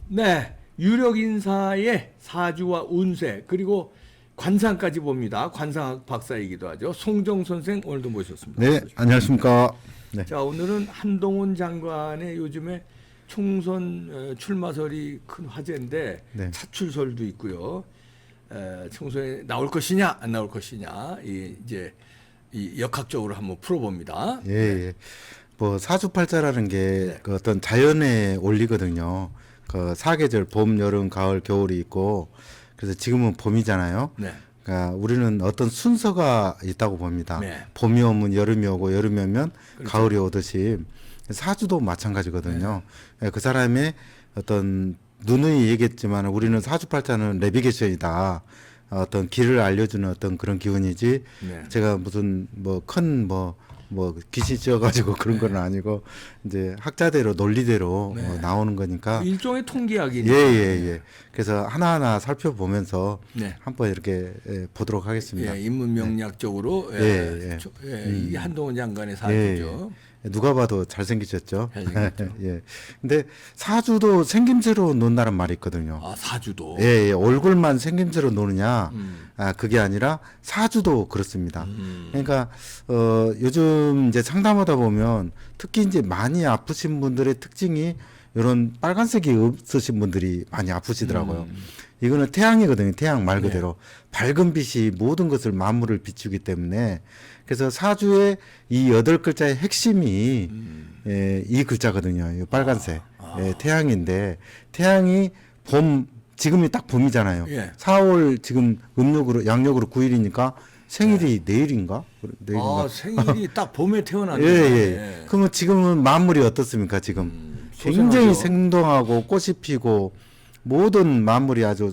네, 유력 인사의 사주와 운세 그리고 관상까지 봅니다. 관상학 박사이기도 하죠. 송정 선생 오늘도 모셨습니다. 네, 안녕하십니까. 네, 자, 오늘은 한동훈 장관의 요즘에 총선 출마설이 큰 화제인데 네. 차출설도 있고요. 총선에 나올 것이냐 안 나올 것이냐 이제 이 역학적으로 한번 풀어봅니다. 예, 예. 뭐 사주팔자라는 게 네. 그 어떤 자연의 원리거든요. 그 사계절 봄, 여름, 가을, 겨울이 있고 그래서 지금은 봄이잖아요. 네. 그러니까 우리는 어떤 순서가 있다고 봅니다. 네. 봄이 오면 여름이 오고 여름이 오면 그렇죠. 가을이 오듯이 사주도 마찬가지거든요. 예, 그 사람의 어떤 누누이 얘기했지만 우리는 사주팔자는 내비게이션이다. 어떤 길을 알려주는 어떤 그런 기운이지. 네. 제가 무슨 뭐 큰 뭐 귀신 씌워가지고 그런 건 아니고 이제 학자대로 논리대로 네. 나오는 거니까. 일종의 통계학이니까. 예. 그래서 하나하나 살펴보면서 네. 한번 이렇게 보도록 하겠습니다. 예, 인문명리학적으로 예. 이게 한동훈 장관의 사주죠. 누가 봐도 잘생기셨죠. 잘생겼죠. 예. 근데 사주도 생김새로 논다는 말이 있거든요. 아, 사주도. 예. 얼굴만 생김새로 노느냐, 음. 그게 아니라 사주도 그렇습니다. 그러니까, 요즘 이제 상담하다 보면 특히 이제 많이 아프신 분들의 특징이 이런 빨간색이 없으신 분들이 많이 아프시더라고요. 이거는 태양이거든요. 태양 말 그대로. 밝은 빛이 모든 것을 만물을 비추기 때문에 그래서 사주의 이 8글자의 핵심이 이 글자거든요. 이 빨간색. 태양인데 태양이 봄 지금이 딱 봄이잖아요. 예. 4월 지금 양력으로 9일이니까 생일이 내일인가? 아, 생일이 딱 봄에 태어났네. 예. 그러면 지금은 만물이 어떻습니까? 지금 굉장히 소생하죠. 생동하고 꽃이 피고 모든 만물이 아주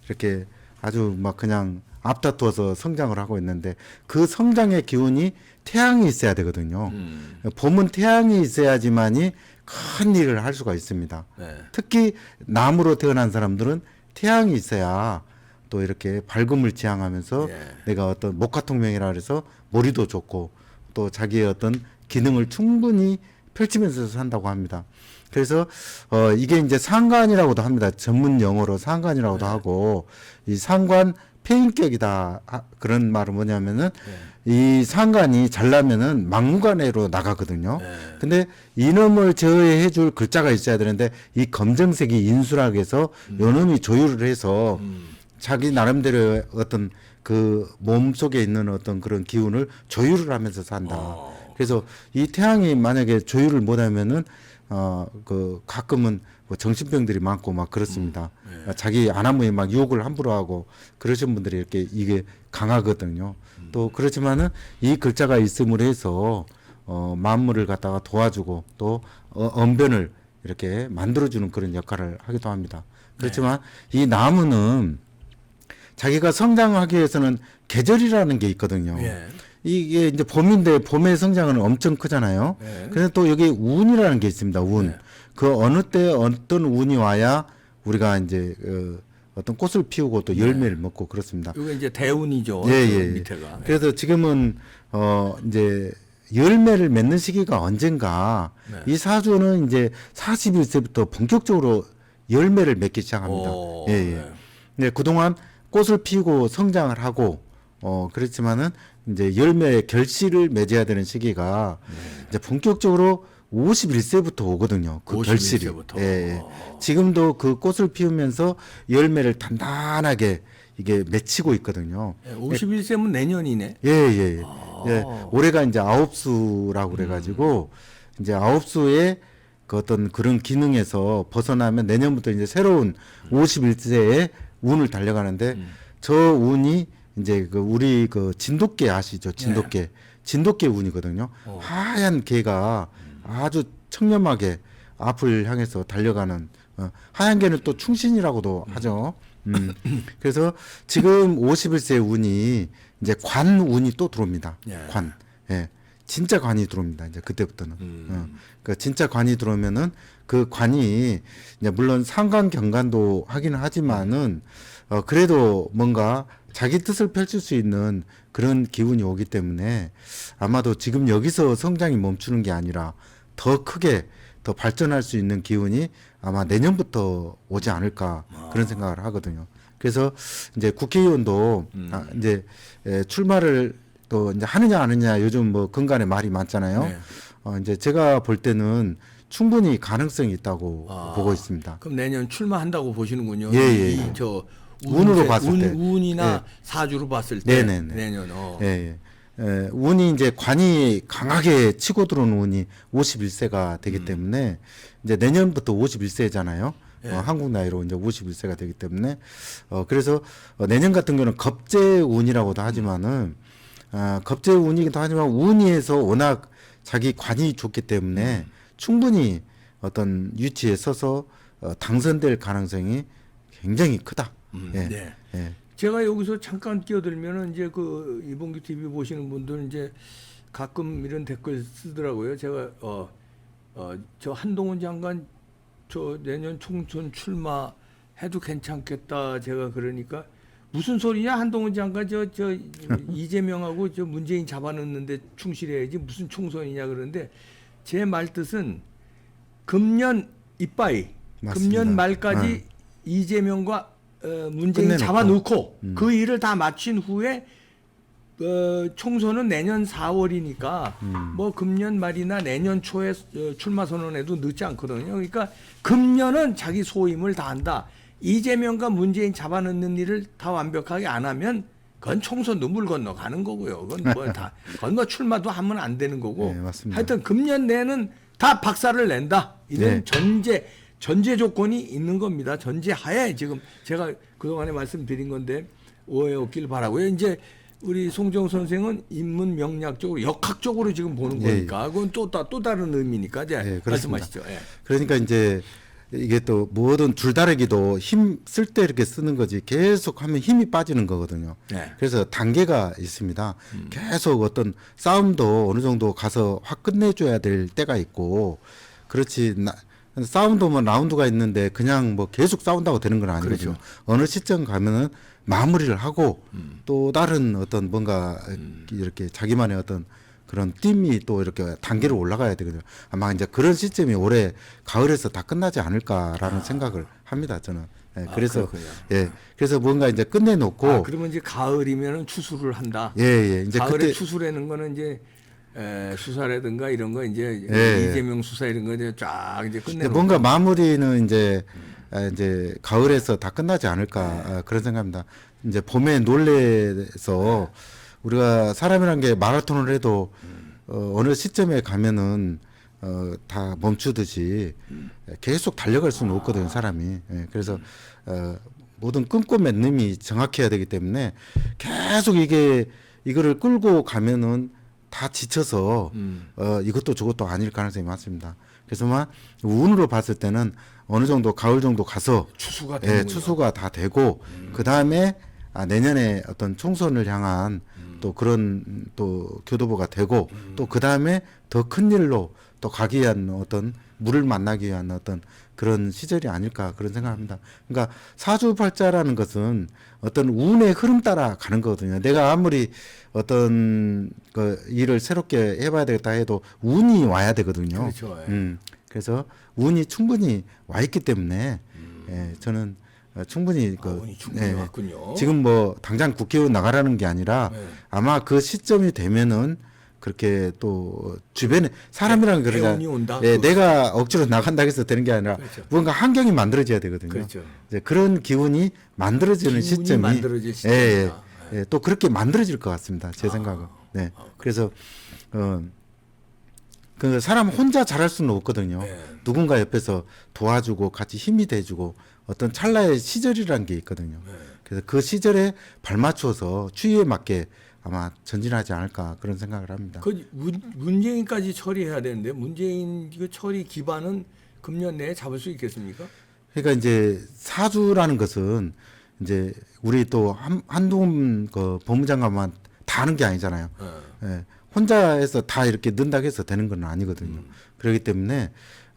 이렇게 아주 막 그냥 앞다투어서 성장을 하고 있는데 그 성장의 기운이 태양이 있어야 되거든요. 봄은 태양이 있어야지만이 큰 일을 할 수가 있습니다. 네. 특히 나무로 태어난 사람들은 태양이 있어야 또 이렇게 밝음을 지향하면서 예. 내가 어떤 목화통명이라 그래서 머리도 좋고 또 자기의 어떤 기능을 충분히 펼치면서 산다고 합니다. 그래서 이게 이제 상관이라고도 합니다. 전문 용어로 상관이라고도 하고 이 상관 폐인격이다 그런 말은 뭐냐면은 이 상관이 잘나면은 막무가내로 나가거든요. 근데 이놈을 제어해 줄 글자가 있어야 되는데 이 검정색이 인수라고 해서 요놈이 조율을 해서 자기 나름대로 어떤 그 몸속에 있는 어떤 그런 기운을 조율을 하면서 산다. 그래서 이 태양이 만약에 조율을 못하면은 그 가끔은 뭐 정신병들이 많고 막 그렇습니다. 자기 아나무에 막 욕을 함부로 하고 그러신 분들이 이렇게 이게 강하거든요. 또 그렇지만은 이 글자가 있음으로 해서 만물을 갖다가 도와주고 또 언변을 이렇게 만들어주는 그런 역할을 하기도 합니다. 그렇지만 이 나무는 자기가 성장하기 위해서는 계절이라는 게 있거든요. 예. 이게 이제 봄인데 봄의 성장은 엄청 크잖아요. 네. 그래서 또 여기 운이라는 게 있습니다. 운. 그 어느 때 어떤 운이 와야 우리가 이제 어떤 꽃을 피우고 또 열매를 먹고 그렇습니다. 이거 이제 대운이죠. 예. 밑에가. 그래서 지금은 이제 열매를 맺는 시기가 언젠가 이 사주는 이제 41세부터 본격적으로 열매를 맺기 시작합니다. 오, 예. 네, 그동안 꽃을 피우고 성장을 하고 그렇지만은 이제 열매의 결실을 맺어야 되는 시기가 이제 본격적으로 51세부터 오거든요. 그 51 결실이. 세부터. 예. 지금도 그 꽃을 피우면서 열매를 단단하게 이게 맺히고 있거든요. 51세면 내년이네. 예. 올해가 이제 아홉수라고 그래가지고 이제 아홉수의 그 어떤 그런 기능에서 벗어나면 내년부터 이제 새로운 51세의 운을 달려가는데 저 운이 이제 그 우리 그 진돗개 아시죠? 진돗개 운이거든요. 하얀 개가 아주 청렴하게 앞을 향해서 달려가는 하얀 개는 또 충신이라고도 하죠. 그래서 지금 51세 운이 이제 관 운이 또 들어옵니다. 관. 예. 진짜 관이 들어옵니다. 이제 그때부터는. 그러니까 진짜 관이 들어오면은 그 관이 이제 물론 상관 경관도 하기는 하지만은 그래도 뭔가 자기 뜻을 펼칠 수 있는 그런 기운이 오기 때문에 아마도 지금 여기서 성장이 멈추는 게 아니라 더 크게 더 발전할 수 있는 기운이 아마 내년부터 오지 않을까 그런 생각을 하거든요. 그래서 이제 국회의원도 이제 출마를 또 이제 하느냐 안 하느냐 요즘 뭐 근간에 말이 많잖아요. 네. 이제 제가 볼 때는 충분히 가능성이 있다고 보고 있습니다. 그럼 내년 출마한다고 보시는군요. 예, 예. 이저 운으로 봤을 때. 운이나 예. 사주로 봤을 때 네네네. 내년. 예, 예. 운이 이제 관이 강하게 치고 들어오는 운이 51세가 되기 때문에 이제 내년부터 51세잖아요. 예. 한국 나이로 이제 51세가 되기 때문에 그래서 내년 같은 경우는 겁재운이라고도 하지만은 겁재운이기도 하지만 운이에서 워낙 자기 관이 좋기 때문에 충분히 어떤 위치에 서서 당선될 가능성이 굉장히 크다. 예. 네. 예. 제가 여기서 잠깐 끼어들면은 이제 그 이봉규 TV 보시는 분들 이제 가끔 이런 댓글 쓰더라고요. 제가 저 한동훈 장관 저 내년 총선 출마해도 괜찮겠다. 제가 그러니까 무슨 소리냐 한동훈 장관 저 이재명하고 저 문재인 잡아넣는데 충실해야지 무슨 총선이냐 그러는데 제 말 뜻은 금년 이빠이 맞습니다. 금년 말까지 이재명과 문재인 끝내놓고. 잡아놓고 그 일을 다 마친 후에 총선은 내년 4월이니까 뭐 금년 말이나 내년 초에 출마 선언해도 늦지 않거든요. 그러니까 금년은 자기 소임을 다한다. 이재명과 문재인 잡아넣는 일을 다 완벽하게 안 하면 그건 총선도 물 건너가는 거고요. 그건 그건 뭐 출마도 하면 안 되는 거고. 네, 맞습니다. 하여튼 금년 내는 다 박살을 낸다. 이런 네. 전제 조건이 있는 겁니다. 전제 하에 지금 제가 그동안에 말씀드린 건데 오해 없길 바라고요. 이제 우리 송정 선생은 인문 명략적으로 역학적으로 지금 보는 예, 거니까 그건 또 다른 의미니까 이제 예, 그렇습니다. 말씀하시죠. 예. 그러니까 이제 이게 또 뭐든 줄다리기도 힘 쓸 때 이렇게 쓰는 거지 계속 하면 힘이 빠지는 거거든요. 네. 그래서 단계가 있습니다. 계속 어떤 싸움도 어느 정도 가서 확 끝내줘야 될 때가 있고 그렇지 싸움도 뭐 라운드가 있는데 그냥 뭐 계속 싸운다고 되는 건 아니거든요. 그렇죠. 어느 시점 가면은 마무리를 하고 또 다른 어떤 뭔가 이렇게 자기만의 어떤 그런 팀이 또 이렇게 단계로 올라가야 되거든요. 아마 이제 그런 시점이 올해 가을에서 다 끝나지 않을까라는 생각을 합니다. 저는. 예, 그래서 그렇군요. 예, 그래서 뭔가 이제 끝내놓고 그러면 이제 가을이면은 추수를 한다. 예, 예, 이제 가을에 그때 추수라는 거는 이제 수사라든가 이런 거 이제 예. 이재명 수사 이런 거 이제 쫙 이제 근데 끝내는 뭔가 마무리는 이제 이제 가을에서 다 끝나지 않을까 그런 생각입니다. 이제 봄에 놀래서 우리가 사람이란 게 마라톤을 해도 어느 시점에 가면은 다 멈추듯이 계속 달려갈 수는 없거든요, 사람이. 예, 그래서 모든 끈꼬맨님이 정확해야 되기 때문에 계속 이거를 끌고 가면은 다 지쳐서 이것도 저것도 아닐 가능성이 많습니다. 그래서만 운으로 봤을 때는 어느 정도 가을 정도 가서 추수가 예, 되는 추수가 다 되고 그 다음에 내년에 어떤 총선을 향한 또 그런 또 교도보가 되고 또 그 다음에 더 큰 일로 또 가기 위한 어떤 물을 만나기 위한 어떤 그런 시절이 아닐까 그런 생각합니다. 그러니까 사주팔자라는 것은 어떤 운의 흐름 따라 가는 거거든요. 내가 아무리 어떤 그 일을 새롭게 해봐야 되겠다 해도 운이 와야 되거든요. 그렇죠. 예. 그래서 운이 충분히 와 있기 때문에 예, 저는 충분히 운이 충분히 왔군요. 지금 뭐 당장 국회의원 나가라는 게 아니라 네. 아마 그 시점이 되면은 그렇게 또 주변에 사람이라는 게 대운이 온다. 예, 내가 억지로 나간다고 해서 되는 게 아니라 그렇죠. 뭔가 환경이 만들어져야 되거든요. 그렇죠. 이제 그런 기운이 만들어지는 기운이 시점이 만들어질 예, 시점이다. 예, 또 그렇게 만들어질 것 같습니다. 제 생각은. 네. 그래서 그 사람 혼자 잘할 수는 없거든요. 네. 누군가 옆에서 도와주고 같이 힘이 돼주고 어떤 찰나의 시절이라는 게 있거든요. 네. 그래서 그 시절에 발맞춰서 추위에 맞게 아마 전진하지 않을까 그런 생각을 합니다. 그 문재인까지 처리해야 되는데 문재인 그 처리 기반은 금년 내에 잡을 수 있겠습니까? 그러니까 이제 사주라는 것은 이제 우리 또 한동훈 그 법무장관만 다 하는 게 아니잖아요. 예, 혼자 해서 다 이렇게 넣는다고 해서 되는 건 아니거든요. 그렇기 때문에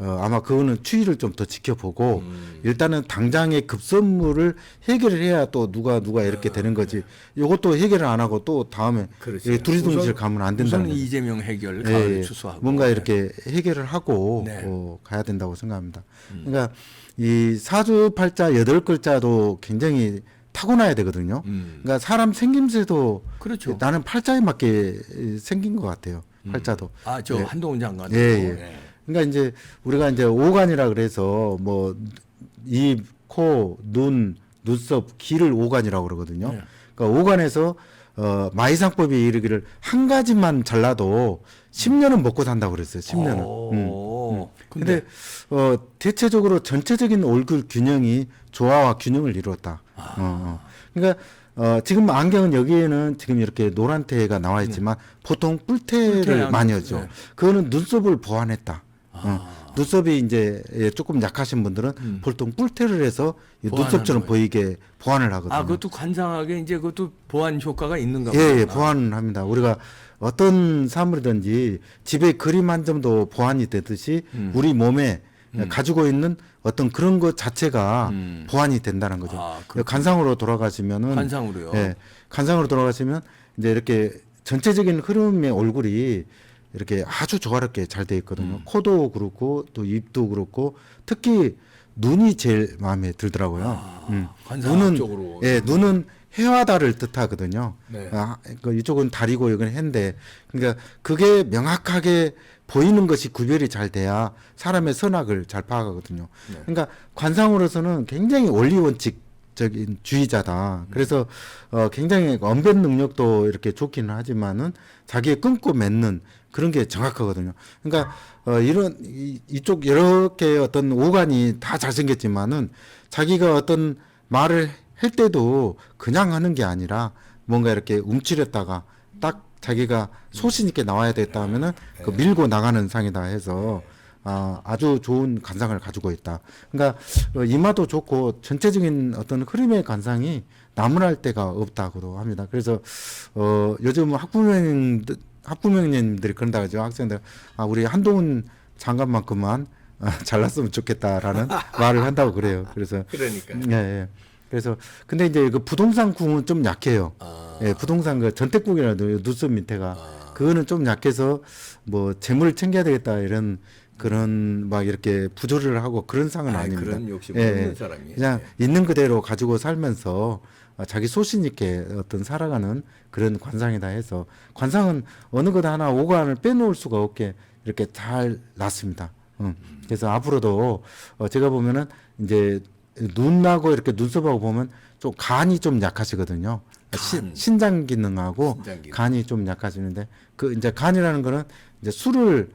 아마 그거는 추이를 좀 더 지켜보고 일단은 당장의 급선무를 해결을 해야 또 누가 이렇게 되는 거지. 이것도 해결을 안 하고 또 다음에 그렇죠. 두리둥실 가면 안 된다는 우선 거죠. 이재명 해결 가을에 예, 추수하고 뭔가 이렇게 해결을 하고 네. 가야 된다고 생각합니다. 그러니까 이 사주팔자 8글자도 굉장히 타고나야 되거든요. 그러니까 사람 생김새도 그렇죠. 나는 팔자에 맞게 생긴 것 같아요. 팔자도. 저 예. 한동훈 장관. 예. 그러니까 이제 우리가 이제 오간이라 그래서 뭐 입, 코, 눈, 눈썹, 귀를 오간이라고 그러거든요. 네. 그러니까 오간에서 마이상법이 이르기를 한 가지만 잘라도 10년은 먹고 산다고 그랬어요. 10년은. 근데 대체적으로 전체적인 얼굴 균형이 조화와 균형을 이루었다. 그러니까 지금 안경은 여기에는 지금 이렇게 노란테가 나와 있지만 보통 뿔테를 뿔테 많이 안경, 하죠. 네. 그거는 눈썹을 보완했다. 눈썹이 이제 조금 약하신 분들은 보통 뿔테를 해서 이 보완하는 눈썹처럼 거예요. 보이게 보완을 하거든요. 그것도 관상하게 이제 그것도 보완 효과가 있는가 예, 보구나. 예, 보완을 합니다. 우리가 어떤 사물이든지 집에 그림 한 점도 보완이 되듯이 우리 몸에 가지고 있는 어떤 그런 것 자체가 보완이 된다는 거죠. 그렇군요. 관상으로 돌아가시면은 관상으로요. 예, 관상으로 돌아가시면 이제 이렇게 전체적인 흐름의 얼굴이 이렇게 아주 조화롭게 잘 돼 있거든요. 코도 그렇고 또 입도 그렇고 특히 눈이 제일 마음에 들더라고요. 관상적으로. 예, 눈은 해와달을 뜻하거든요. 네. 이쪽은 달이고 여기는 해인데, 그러니까 그게 명확하게 보이는 것이 구별이 잘 돼야 사람의 선악을 잘 파악하거든요. 네. 그러니까 관상으로서는 굉장히 원리원칙적인 주의자다. 그래서 굉장히 언변 능력도 이렇게 좋기는 하지만은 자기의 끊고 맺는 그런 게 정확하거든요. 그러니까 이쪽 이렇게 어떤 오간이 다 잘생겼지만은 자기가 어떤 말을 할 때도 그냥 하는 게 아니라 뭔가 이렇게 움츠렸다가 딱 자기가 소신 있게 나와야 됐다 하면은 그 밀고 나가는 상이다 해서 아주 좋은 관상을 가지고 있다. 그러니까 이마도 좋고 전체적인 어떤 흐름의 관상이 나무랄 데가 없다고도 합니다. 그래서 요즘 학부모님들이 그런다 그러죠. 학생들 우리 한동훈 장관만큼만 잘났으면 좋겠다라는 말을 한다고 그래요. 그래서 그러니까. 예, 예. 그래서 근데 이제 그 부동산 궁은 좀 약해요. 예, 부동산 그 전택궁이라도 눈썹 밑에가 그거는 좀 약해서 뭐 재물을 챙겨야 되겠다 이런 그런 막 이렇게 부조를 하고 그런 상은 아닙니다. 그런 욕심 예, 없는 예. 사람이. 그냥 있는 그대로 가지고 살면서 자기 소신 있게 어떤 살아가는 그런 관상이다 해서 관상은 어느 것 하나 오간을 빼놓을 수가 없게 이렇게 잘 놨습니다. 그래서 앞으로도 제가 보면은 이제 눈하고 이렇게 눈썹하고 보면 좀 간이 좀 약하시거든요. 신장 기능하고 신장 기능. 간이 좀 약하시는데 그 이제 간이라는 거는 이제 술을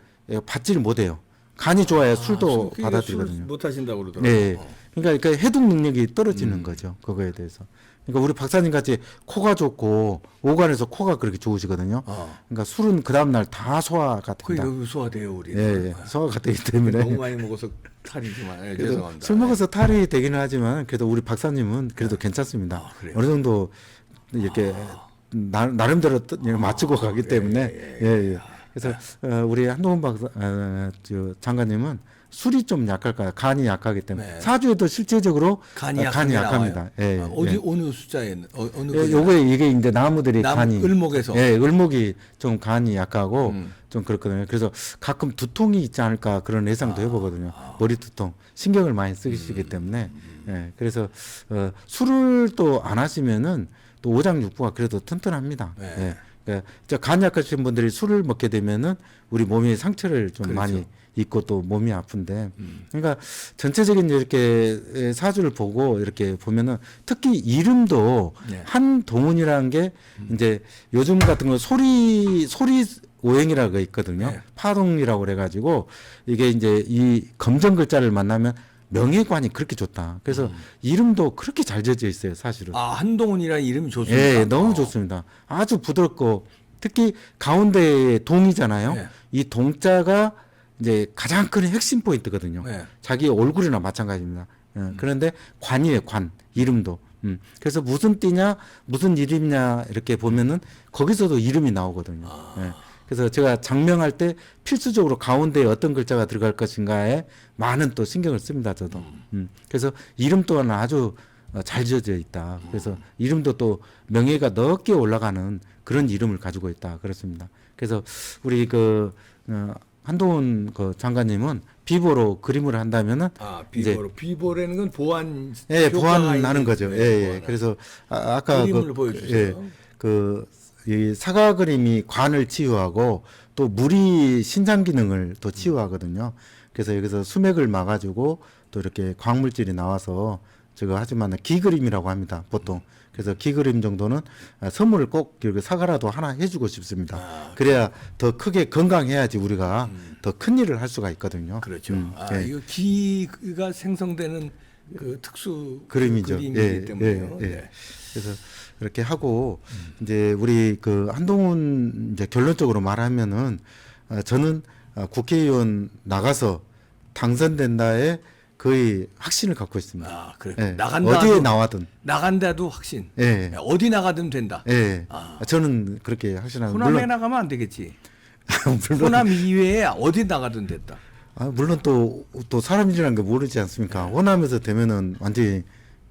받지를 못해요. 간이 좋아야 술도 받아들이거든요. 못 하신다고 그러더라고요. 네. 그러니까 그 해독 능력이 떨어지는 거죠. 그거에 대해서. 그러니까 우리 박사님 같이 코가 좋고 오간에서 코가 그렇게 좋으시거든요. 그러니까 술은 그 다음 날 다 소화가 거의 된다. 여기 소화돼요 우리. 예, 예. 소화가 되기 때문에. 너무 많이 먹어서 탈이지만 그래도 죄송합니다. 술 먹어서 탈이 되기는 하지만 그래도 우리 박사님은 그래도 괜찮습니다. 그래요? 어느 정도 이렇게 나름대로 맞추고 가기 때문에 예. 그래서 우리 한동훈 박사 장관님은 술이 좀 약할까요? 간이 약하기 때문에 네. 사주에도 실제적으로 간이 약합니다. 예, 어디 예. 어느 숫자에 어느 예, 요게 이게 이제 나무들이 간이 을목에서. 예, 을목이 좀 간이 약하고 좀 그렇거든요. 그래서 가끔 두통이 있지 않을까 그런 예상도 해보거든요. 머리 두통, 신경을 많이 쓰시기 때문에 예, 그래서 술을 또 안 하시면은 또 오장육부가 그래도 튼튼합니다. 네. 예. 그러니까 간 약하신 분들이 술을 먹게 되면은 우리 몸에 상처를 좀 그렇죠. 많이 있고 또 몸이 아픈데 그러니까 전체적인 이렇게 사주를 보고 이렇게 보면은 특히 이름도 네. 한동훈이라는 게 이제 요즘 같은 거 소리 오행이라고 있거든요. 네. 파동이라고 그래가지고 이게 이제 이 검정 글자를 만나면 명예관이 그렇게 좋다. 그래서 이름도 그렇게 잘 지어져 있어요, 사실은. 한동훈이라는 이름이 좋습니다. 예, 너무 좋습니다. 아주 부드럽고 특히 가운데에 동이잖아요. 네. 이 동자가 이제 가장 큰 핵심 포인트거든요. 네. 자기 얼굴이나 마찬가지입니다. 그런데 관이에요, 관. 이름도. 그래서 무슨 띠냐, 무슨 이름이냐 이렇게 보면은 거기서도 이름이 나오거든요. 예. 그래서 제가 장명할 때 필수적으로 가운데에 어떤 글자가 들어갈 것인가에 많은 또 신경을 씁니다. 저도. 그래서 이름 또한 아주 잘 지어져 있다. 그래서 이름도 또 명예가 넓게 올라가는 그런 이름을 가지고 있다. 그렇습니다. 그래서 우리 한동훈 장관님은 비보로 그림을 한다면은 비보로 비보라는 건 보완 보완하는 거죠. 그래서 아까 그림을 보여주세요. 이 사과 그림이 관을 치유하고 또 물이 신장 기능을 또 치유하거든요. 그래서 여기서 수맥을 막아주고 또 이렇게 광물질이 나와서 제가 하지만 기그림이라고 합니다. 보통. 그래서 기그림 정도는 선물을 꼭 이렇게 사과라도 하나 해주고 싶습니다. 그래야 더 크게 건강해야지 우리가 더 큰 일을 할 수가 있거든요. 그렇죠. 이거 기가 생성되는 그 특수 그림이죠. 그림이기 때문에요. 그래서 그렇게 하고 이제 우리 한동훈 이제 결론적으로 말하면은 저는 국회의원 나가서 당선된다에 거의 확신을 갖고 있습니다. 그래. 나간다 어디에 나와든 나간다도 확신. 어디 나가든 된다. 저는 그렇게 확신하고. 호남에 나가면 안 되겠지. 호남 이외에 어디 나가든 됐다. 물론 또 사람이라는 게 모르지 않습니까? 호남에서 되면은 완전히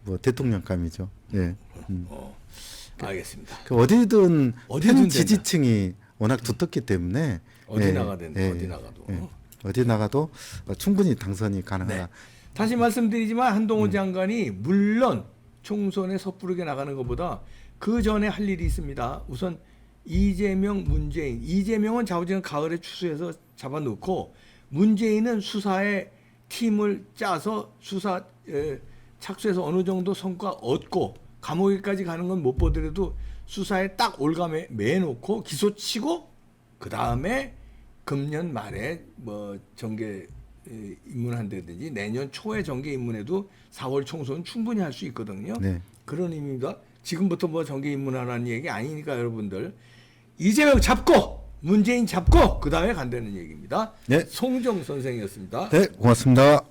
뭐 대통령감이죠. 알겠습니다. 어디든 된다. 지지층이 워낙 두텁기 때문에 어디 나가든 어디 나가도 충분히 당선이 가능하다. 다시 말씀드리지만 한동훈 장관이 물론 총선에 섣부르게 나가는 것보다 그 전에 할 일이 있습니다. 우선 이재명, 문재인. 이재명은 좌우지간 가을에 추수해서 잡아놓고 문재인은 수사에 팀을 짜서 수사 착수해서 어느 정도 성과 얻고 감옥에까지 가는 건 못 보더라도 수사에 딱 올가매 매놓고 기소치고 그 다음에 금년 말에 뭐 정계 입문한다든지 내년 초에 정계 입문해도 4월 총선 충분히 할 수 있거든요. 그런 의미입니다. 지금부터 뭐 정계 입문하라는 얘기 아니니까 여러분들 이재명 잡고 문재인 잡고 그 다음에 간다는 얘기입니다. 송정 선생이었습니다. 네, 고맙습니다.